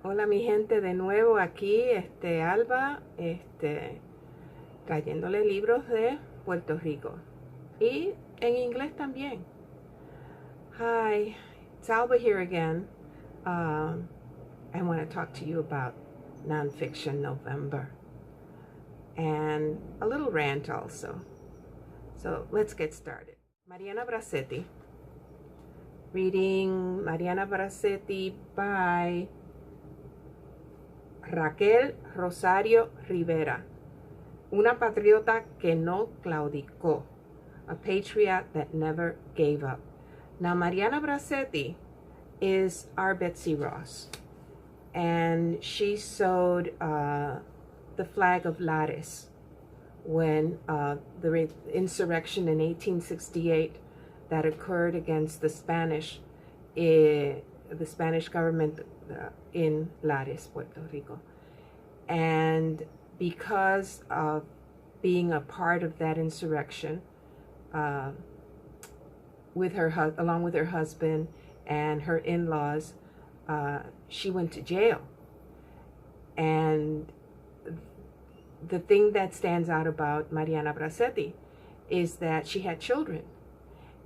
Hola mi gente, de nuevo aquí, Alba, trayéndole libros de Puerto Rico y en inglés también. Hi, it's Alba here again. I want to talk to you about Nonfiction November and a little rant also. So let's get started. Mariana Bracety. Reading Mariana Bracety by Raquel Rosario Rivera, una patriota que no claudicó, a patriot that never gave up. Now, Mariana Bracety is our Betsy Ross, and she sewed the flag of Lares when the insurrection in 1868 that occurred against the Spanish government in Lares, Puerto Rico. And because of being a part of that insurrection, along with her husband and her in-laws, she went to jail. And the thing that stands out about Mariana Bracety is that she had children,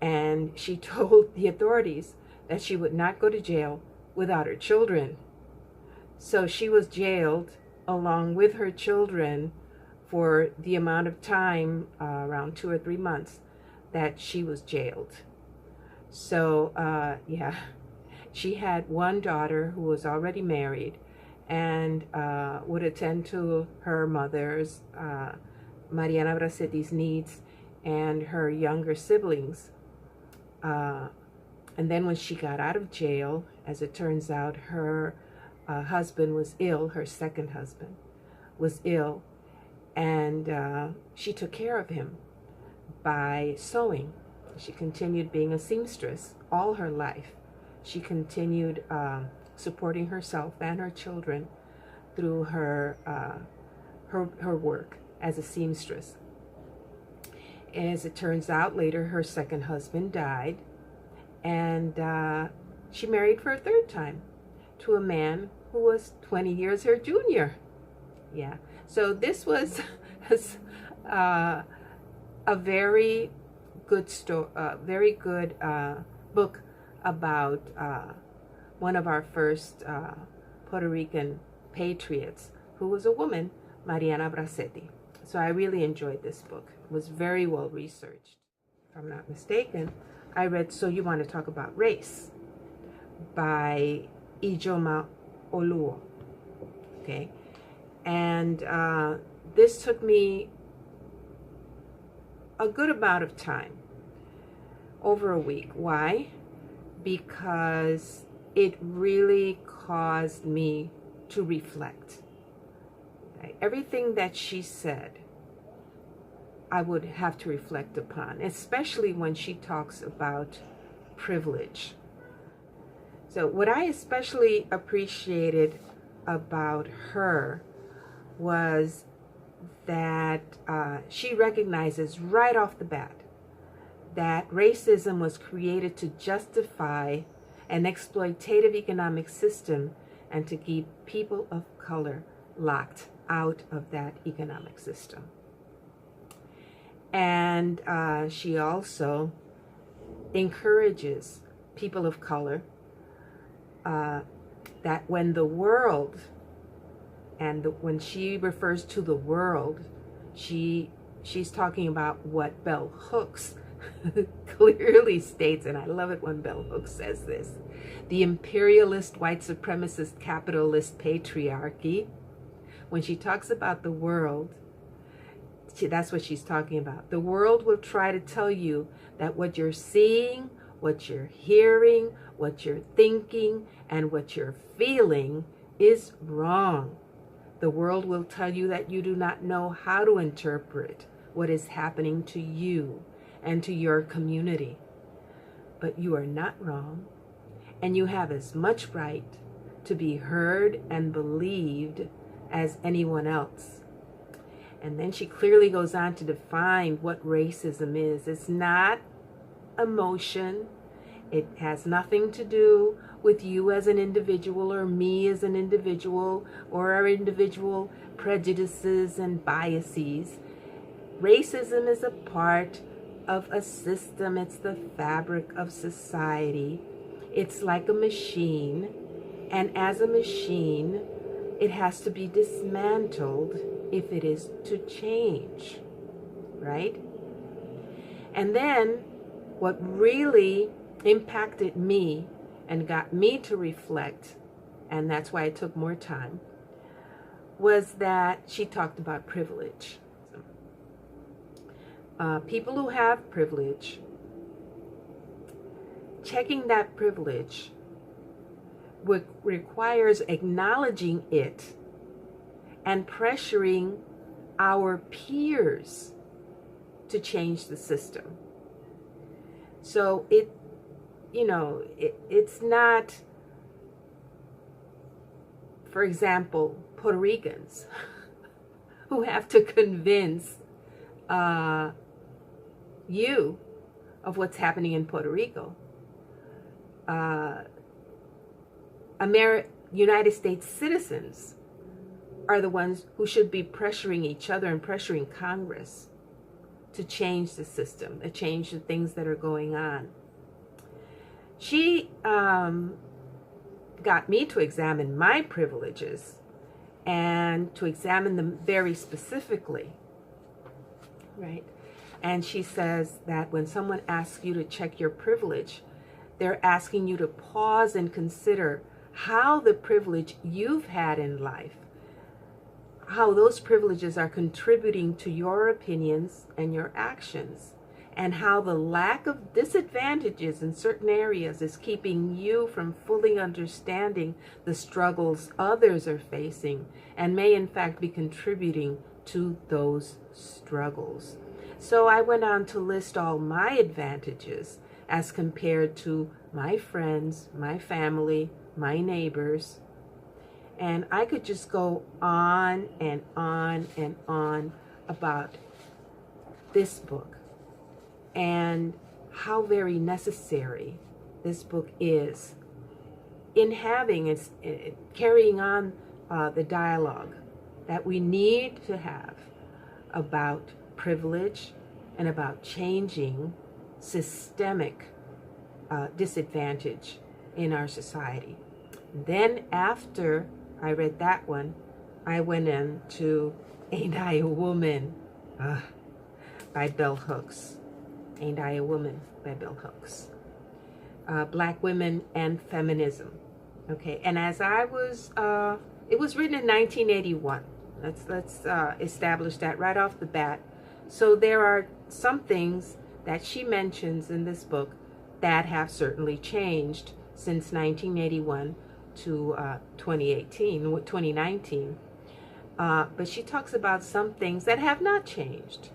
and she told the authorities that she would not go to jail without her children. So she was jailed along with her children for the amount of time, around 2 or 3 months, that she was jailed. So yeah, she had one daughter who was already married and would attend to her mother's, Mariana Bracety's, needs and her younger siblings. And then when she got out of jail, as it turns out, her husband was ill, her second husband was ill, and she took care of him by sewing. She continued being a seamstress all her life. She continued supporting herself and her children through her work as a seamstress. As it turns out, later her second husband died, and she married for a third time to a man who was 20 years her junior. Yeah, so this was a very good book about one of our first Puerto Rican patriots, who was a woman, Mariana Bracety. So I really enjoyed this book. It was very well researched. If I'm not mistaken, I read So You Want to Talk About Race by Ijeoma Oluo. Okay, and this took me a good amount of time, over a week. Why? Because it really caused me to reflect. Okay? Everything that she said, I would have to reflect upon, especially when she talks about privilege. So what I especially appreciated about her was that she recognizes right off the bat that racism was created to justify an exploitative economic system and to keep people of color locked out of that economic system. And she also encourages people of color that when the world, and when she refers to the world, she's talking about what Bell Hooks clearly states, and I love it when Bell Hooks says this: the imperialist, white supremacist, capitalist patriarchy. When she talks about the world, that's what she's talking about. The world will try to tell you that what you're seeing, what you're hearing, what you're thinking, and what you're feeling is wrong. The world will tell you that you do not know how to interpret what is happening to you and to your community. But you are not wrong, and you have as much right to be heard and believed as anyone else. And then she clearly goes on to define what racism is. It's not emotion. It has nothing to do with you as an individual or me as an individual or our individual prejudices and biases. Racism is a part of a system. It's the fabric of society. It's like a machine, and as a machine, it has to be dismantled if it is to change, right? And then what really impacted me and got me to reflect, and that's why it took more time, was that she talked about privilege. People who have privilege, checking that privilege requires acknowledging it and pressuring our peers to change the system. So it's not, for example, Puerto Ricans who have to convince you of what's happening in Puerto Rico. United States citizens are the ones who should be pressuring each other and pressuring Congress to change the system, to change the things that are going on. She got me to examine my privileges and to examine them very specifically, right? And she says that when someone asks you to check your privilege, they're asking you to pause and consider how the privilege you've had in life, how those privileges are contributing to your opinions and your actions, and how the lack of disadvantages in certain areas is keeping you from fully understanding the struggles others are facing and may in fact be contributing to those struggles. So I went on to list all my advantages as compared to my friends, my family, my neighbors. And I could just go on and on and on about this book and how very necessary this book is in having and carrying on the dialogue that we need to have about privilege and about changing systemic disadvantage in our society. Then after I read that one, I went into Ain't I a Woman by Bell Hooks. Ain't I a Woman by Bell Hooks. Black Women and Feminism. Okay, and as I was, it was written in 1981. Let's establish that right off the bat. So there are some things that she mentions in this book that have certainly changed since 1981 to 2019. But she talks about some things that have not changed.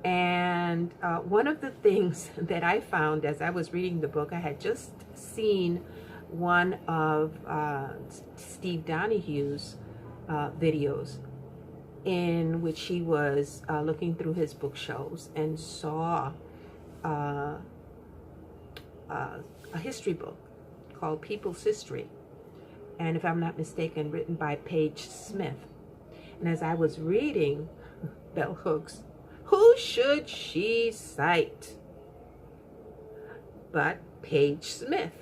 And one of the things that I found as I was reading the book, I had just seen one of Steve Donahue's videos in which he was looking through his bookshelves and saw a history book called People's History, and if I'm not mistaken, written by Page Smith. And as I was reading Bell Hooks, who should she cite but Page Smith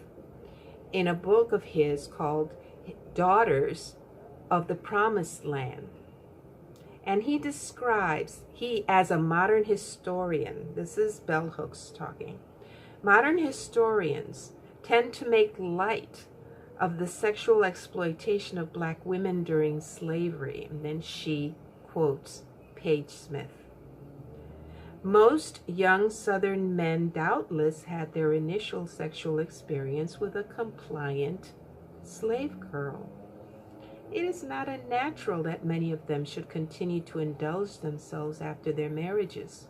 in a book of his called Daughters of the Promised Land. And he describes, as a modern historian, this is Bell Hooks talking, modern historians tend to make light of the sexual exploitation of black women during slavery. And then she quotes Page Smith. Most young Southern men doubtless had their initial sexual experience with a compliant slave girl. It is not unnatural that many of them should continue to indulge themselves after their marriages.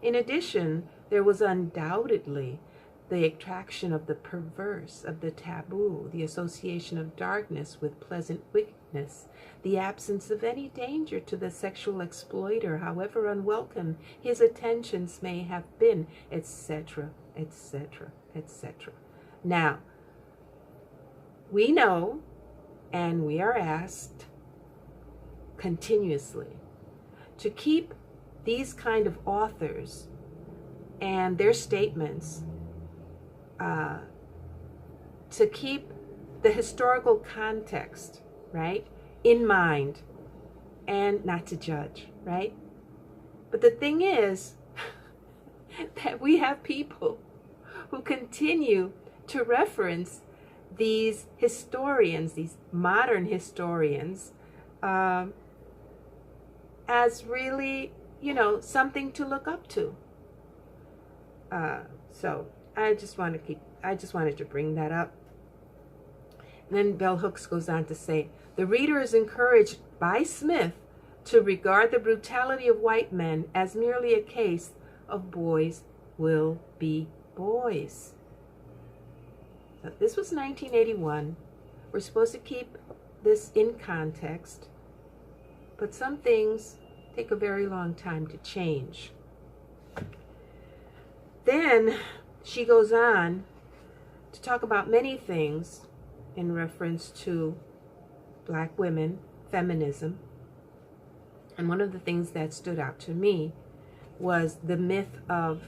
In addition, there was undoubtedly the attraction of the perverse, of the taboo, the association of darkness with pleasant wickedness, the absence of any danger to the sexual exploiter, however unwelcome his attentions may have been, etc., etc., etc. Now, We know, and we are asked continuously to keep these kind of authors and their statements, to keep the historical context, right, in mind, and not to judge, right? But the thing is that we have people who continue to reference these historians, these modern historians, as really, you know, something to look up to. So I just wanted to bring that up. And then Bell Hooks goes on to say, the reader is encouraged by Smith to regard the brutality of white men as merely a case of boys will be boys. So this was 1981. We're supposed to keep this in context, but some things take a very long time to change. Then she goes on to talk about many things in reference to Black women, feminism. And one of the things that stood out to me was the myth of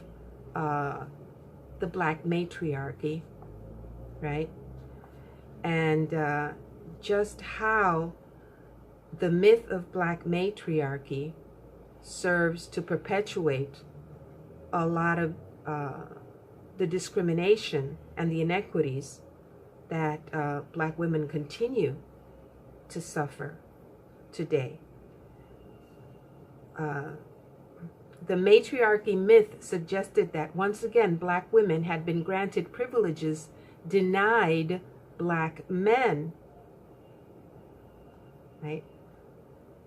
the Black matriarchy, right? And just how the myth of Black matriarchy serves to perpetuate a lot of the discrimination and the inequities that Black women continue to suffer today. The matriarchy myth suggested that once again Black women had been granted privileges denied Black men, right?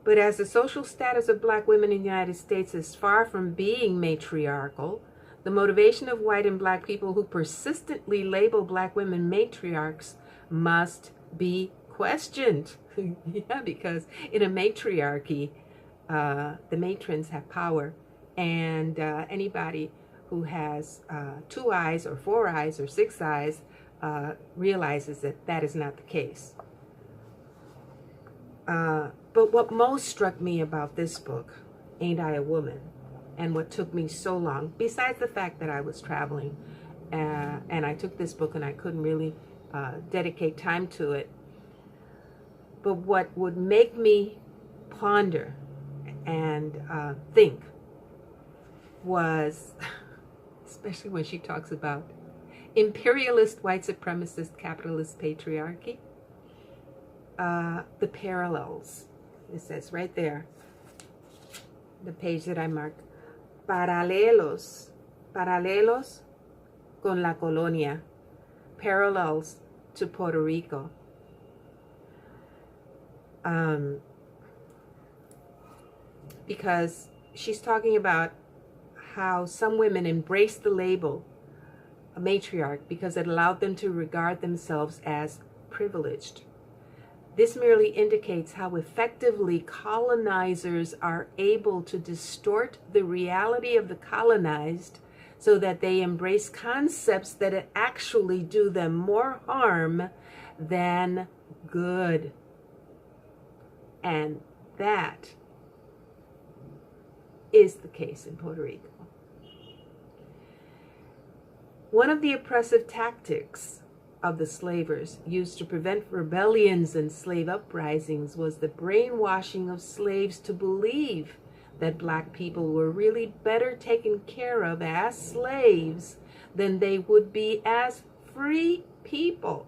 But as the social status of Black women in the United States is far from being matriarchal, the motivation of white and Black people who persistently label Black women matriarchs must be questioned. Yeah, because in a matriarchy, the matrons have power, and anybody who has 2 eyes or 4 eyes or 6 eyes realizes that that is not the case. But what most struck me about this book, Ain't I a Woman, and what took me so long, besides the fact that I was traveling, and I took this book and I couldn't really dedicate time to it, but what would make me ponder and think was, especially when she talks about imperialist, white supremacist, capitalist patriarchy, the parallels. It says right there, the page that I marked, paralelos con la colonia, parallels to Puerto Rico. Because she's talking about how some women embraced the label a matriarch because it allowed them to regard themselves as privileged. This merely indicates how effectively colonizers are able to distort the reality of the colonized so that they embrace concepts that actually do them more harm than good. And that is the case in Puerto Rico. One of the oppressive tactics of the slavers used to prevent rebellions and slave uprisings was the brainwashing of slaves to believe that Black people were really better taken care of as slaves than they would be as free people.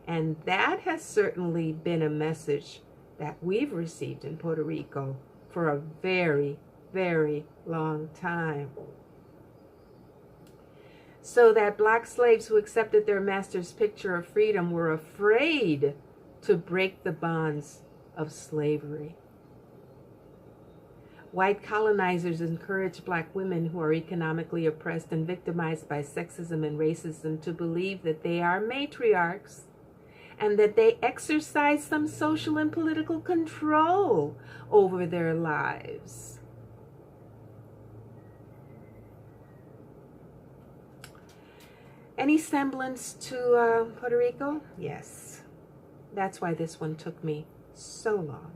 And that has certainly been a message that we've received in Puerto Rico for a very, very long time. So that Black slaves who accepted their master's picture of freedom were afraid to break the bonds of slavery. White colonizers encouraged Black women who are economically oppressed and victimized by sexism and racism to believe that they are matriarchs and that they exercise some social and political control over their lives. Any semblance to Puerto Rico? Yes. That's why this one took me so long.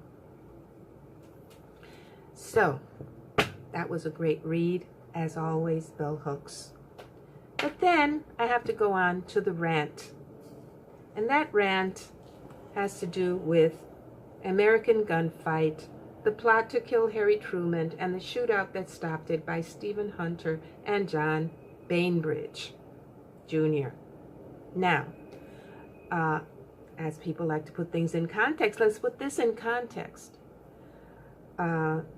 So, that was a great read, as always, bell hooks. But then I have to go on to the rant. And that rant has to do with American Gunfight, the plot to kill Harry Truman, and the shootout that stopped it by Stephen Hunter and John Bainbridge Jr. Now, as people like to put things in context, let's put this in context.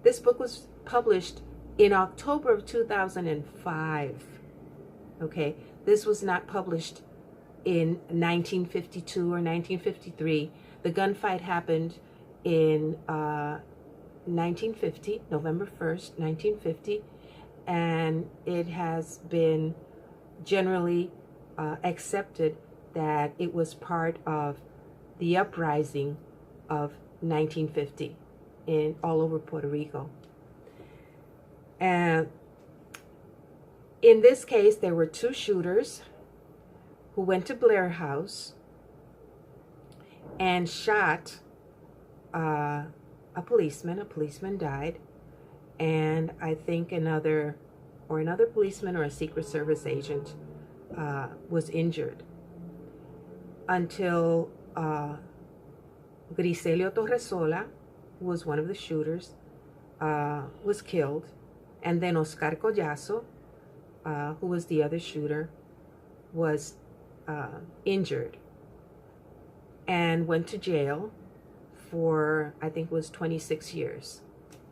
This book was published in October of 2005. Okay, this was not published in 1952 or 1953. The gunfight happened in 1950, November 1st, 1950, and it has been generally accepted that it was part of the uprising of 1950 in all over Puerto Rico. And in this case, there were two shooters who went to Blair House and shot a policeman. A policeman died, and I think another policeman or a Secret Service agent was injured until Griselio Torresola, who was one of the shooters, was killed, and then Oscar Collazo, who was the other shooter, was injured and went to jail for, I think it was 26 years,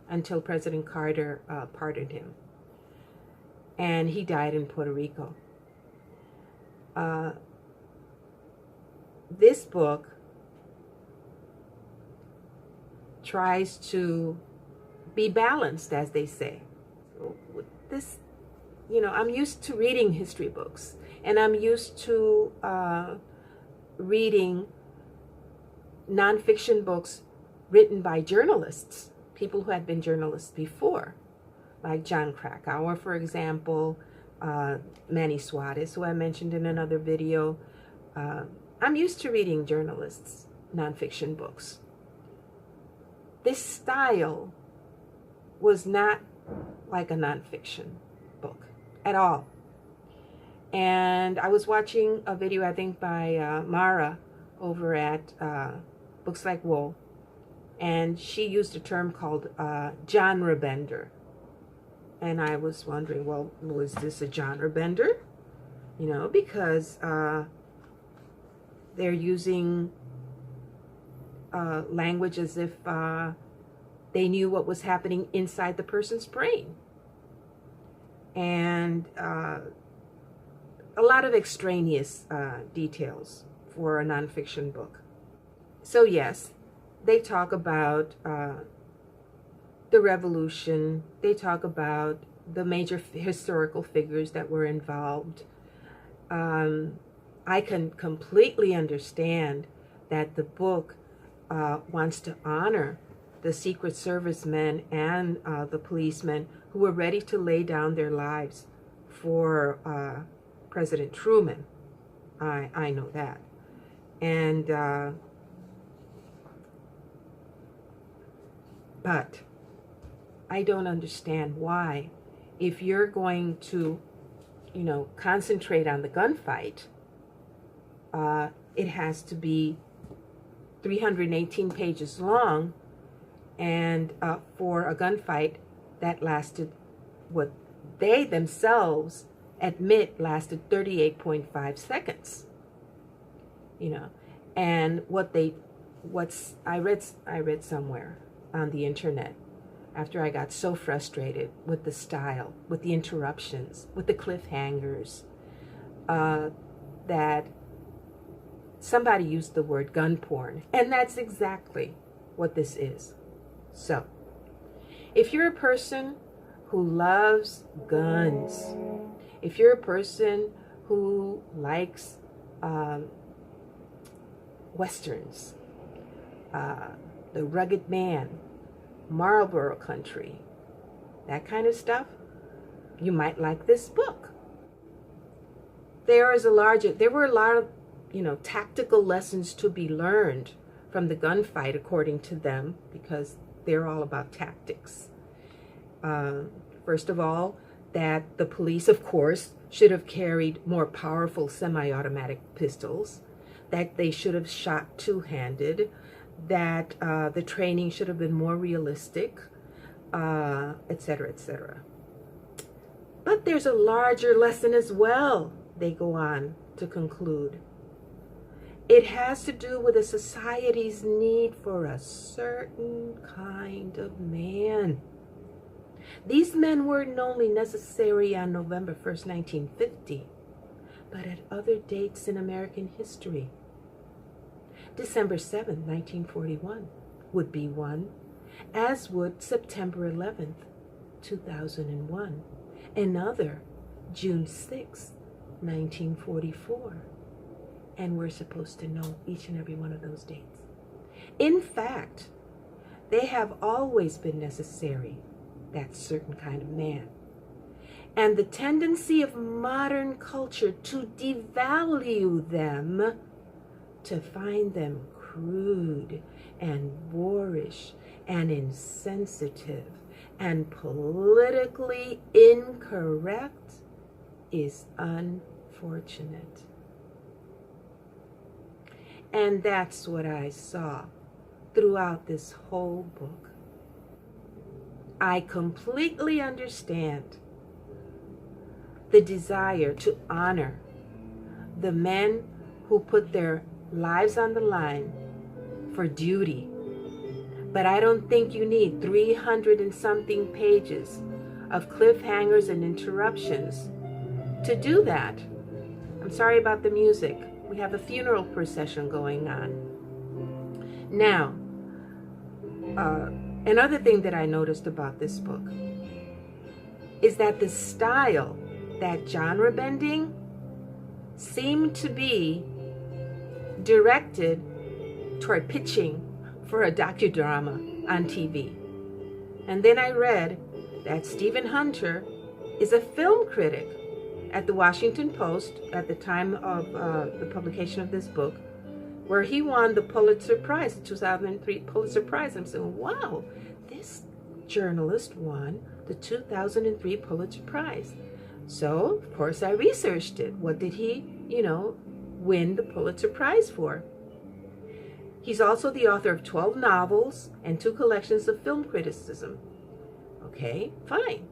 until President Carter pardoned him. And he died in Puerto Rico. This book tries to be balanced, as they say. This, I'm used to reading history books, and I'm used to reading nonfiction books written by journalists, people who had been journalists before, like John Krakauer, for example, Manny Suarez, who I mentioned in another video. I'm used to reading journalists' nonfiction books. This style was not like a nonfiction book at all. And I was watching a video, I think, by Mara over at Books Like Wool, and she used a term called genre bender. And I was wondering, well, was this a genre bender? Because they're using language as if they knew what was happening inside the person's brain. And a lot of extraneous details for a nonfiction book. So yes, they talk about the revolution. They talk about the major historical figures that were involved. I can completely understand that the book wants to honor the Secret Service men and the policemen who were ready to lay down their lives for President Truman. I know that. And but I don't understand why, if you're going to, concentrate on the gunfight, it has to be 318 pages long, and for a gunfight that lasted, what they themselves admit lasted 38.5 seconds. And I read somewhere on the internet, after I got so frustrated with the style, with the interruptions, with the cliffhangers, that somebody used the word gun porn, and that's exactly what this is. So, if you're a person who loves guns, if you're a person who likes westerns, the rugged man, Marlboro country, that kind of stuff, you might like this book. there were a lot of, tactical lessons to be learned from the gunfight, according to them, because they're all about tactics. First of all, that the police, of course, should have carried more powerful semi-automatic pistols, that they should have shot two-handed, that the training should have been more realistic, etc., etc. But there's a larger lesson as well, they go on to conclude. It has to do with a society's need for a certain kind of man. These men weren't only necessary on November 1st, 1950, but at other dates in American history. December 7th, 1941 would be one, as would September 11th, 2001, another June 6th, 1944. And we're supposed to know each and every one of those dates. In fact, they have always been necessary, that certain kind of man. And the tendency of modern culture to devalue them, to find them crude and boorish and insensitive and politically incorrect, is unfortunate. And that's what I saw throughout this whole book. I completely understand the desire to honor the men who put their lives on the line for duty. But I don't think you need 300 and something pages of cliffhangers and interruptions to do that. I'm sorry about the music. We have a funeral procession going on. Now, another thing that I noticed about this book is that the style, that genre bending, seemed to be directed toward pitching for a docudrama on TV. And then I read that Stephen Hunter is a film critic at the Washington Post at the time of the publication of this book, where he won the Pulitzer Prize, the 2003 Pulitzer Prize. I'm saying, wow, this journalist won the 2003 Pulitzer Prize. So, of course, I researched it. What did he, win the Pulitzer Prize for? He's also the author of 12 novels and 2 collections of film criticism. Okay, fine.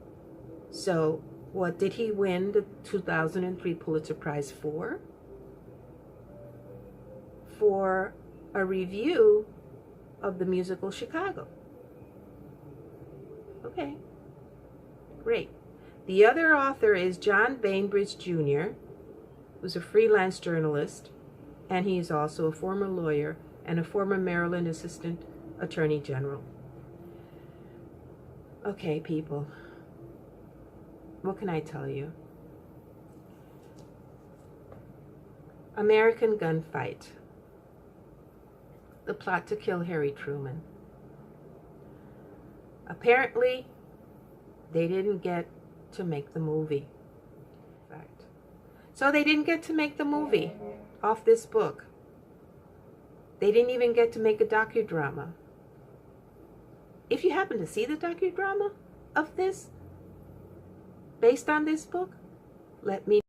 So, what did he win the 2003 Pulitzer Prize for? For a review of the musical Chicago. Okay, great. The other author is John Bainbridge Jr., who's a freelance journalist, and he's also a former lawyer and a former Maryland Assistant Attorney General. Okay, people. What can I tell you? American Gunfight. The plot to kill Harry Truman. Apparently, they didn't get to make the movie. In fact. So they didn't get to make the movie off this book. They didn't even get to make a docudrama. If you happen to see the docudrama of this, based on this book, let me